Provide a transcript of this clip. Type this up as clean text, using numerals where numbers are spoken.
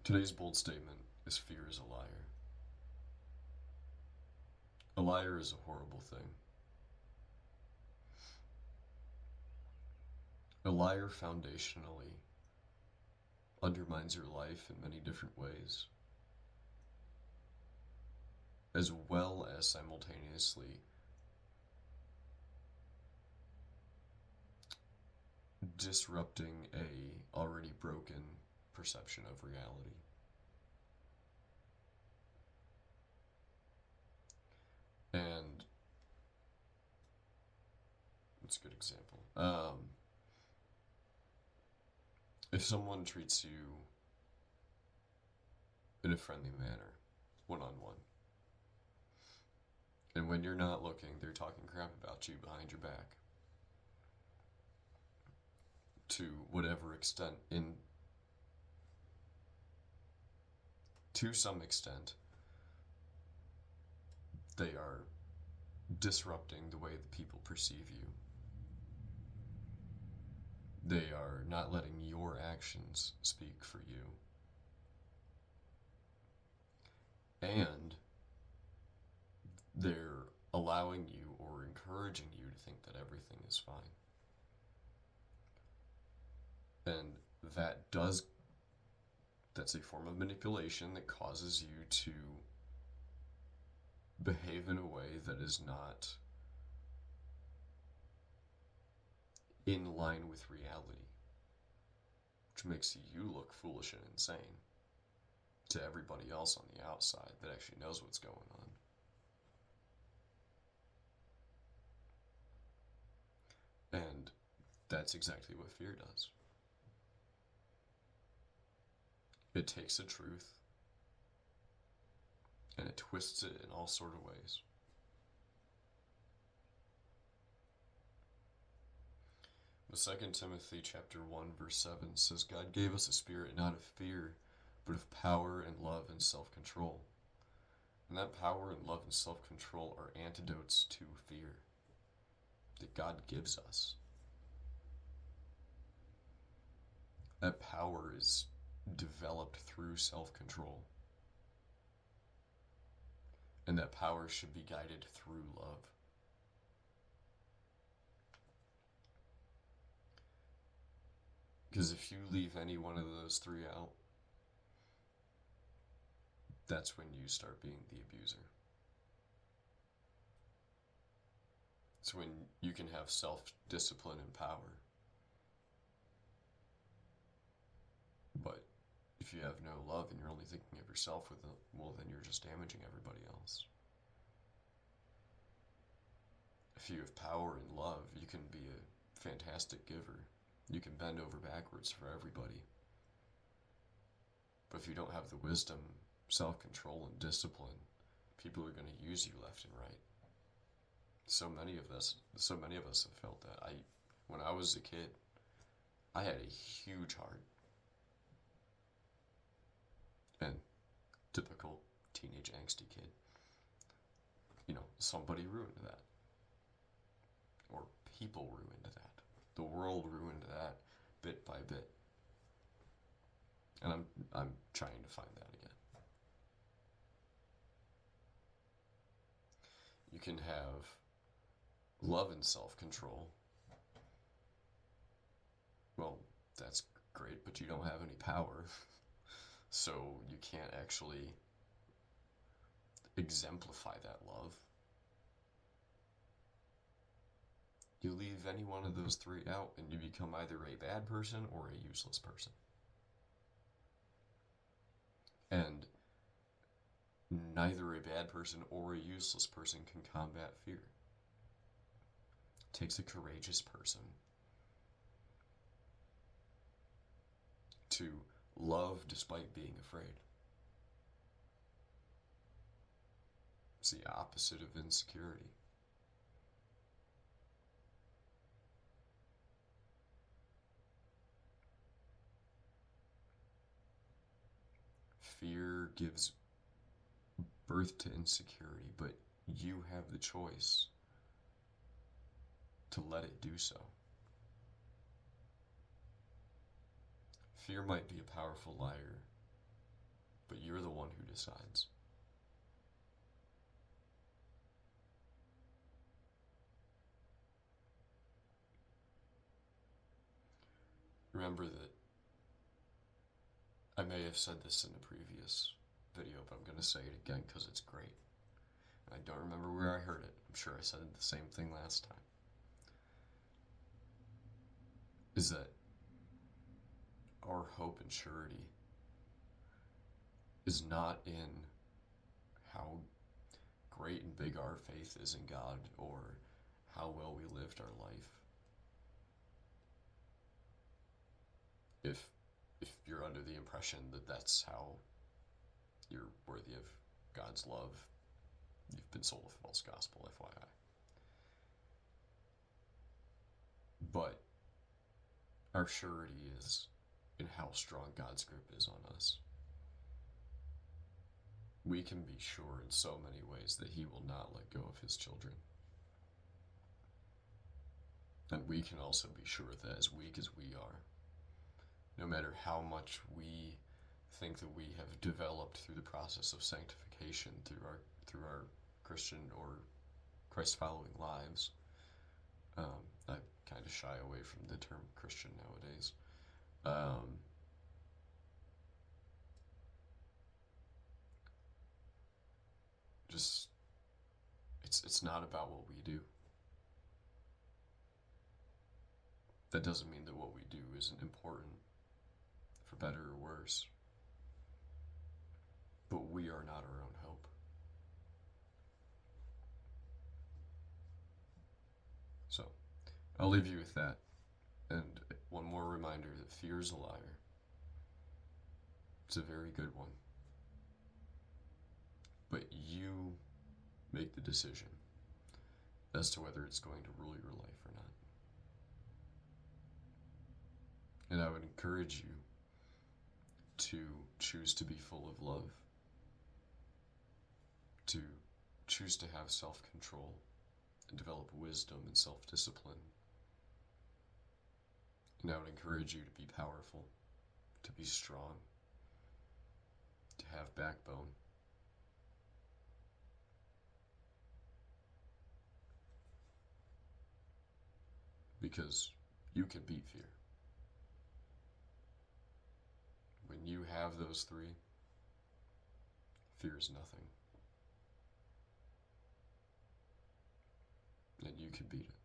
Today's bold statement is fear is a liar. A liar is a horrible thing. A liar foundationally undermines your life in many different ways, as well as simultaneously disrupting a already broken perception of reality. And it's a good example. If someone treats you in a friendly manner, one on one, and when you're not looking, they're talking crap about you behind your back, to whatever extent, in to some extent, they are disrupting the way that people perceive you. They are not letting your actions speak for you. And they're allowing you or encouraging you to think that everything is fine. And that's a form of manipulation that causes you to behave in a way that is not in line with reality, which makes you look foolish and insane to everybody else on the outside that actually knows what's going on. And that's exactly what fear does. It takes a truth and it twists it in all sort of ways. The 2 Timothy chapter 1 verse 7 says God gave us a spirit not of fear, but of power and love and self-control. And that power and love and self-control are antidotes to fear that God gives us. That power is developed through self-control. And that power should be guided through love. Because if you leave any one of those three out, that's when you start being the abuser. It's when you can have self-discipline and power. But if you have no love and you're only thinking of yourself with it, well, then you're just damaging everybody else. If you have power and love, you can be a fantastic giver. You can bend over backwards for everybody. But if you don't have the wisdom, self-control, and discipline, people are going to use you left and right. So many of us have felt that. When I was a kid, I had a huge heart. And typical teenage angsty kid. Somebody ruined that. Or people ruined that. The world ruined that bit by bit. And I'm trying to find that again. You can have love and self-control. Well, that's great, but you don't have any power. So you can't actually exemplify that love. You leave any one of those three out and you become either a bad person or a useless person. And neither a bad person or a useless person can combat fear. It takes a courageous person to love despite being afraid. It's the opposite of insecurity. Fear gives birth to insecurity, but you have the choice to let it do so. Fear might be a powerful liar, but you're the one who decides. Remember that I may have said this in a previous video, but I'm going to say it again because it's great. I don't remember where I heard it. I'm sure I said the same thing last time. Is that our hope and surety is not in how great and big our faith is in God or how well we lived our life. If you're under the impression that that's how you're worthy of God's love, you've been sold a false gospel, FYI. But our surety is in how strong God's grip is on us. We can be sure in so many ways that He will not let go of His children. And we can also be sure that as weak as we are, no matter how much we think that we have developed through the process of sanctification, through our Christian or Christ-following lives, I kind of shy away from the term Christian nowadays. Just, it's not about what we do. That doesn't mean that what we do isn't important, for better or worse. But we are not our own hope. So, I'll leave you with that. And one more reminder that fear is a liar. It's a very good one. But you make the decision as to whether it's going to rule your life or not. And I would encourage you to choose to be full of love, to choose to have self-control and develop wisdom and self-discipline. And I would encourage you to be powerful, to be strong, to have backbone. Because you can beat fear. When you have those three, fear is nothing. And you can beat it.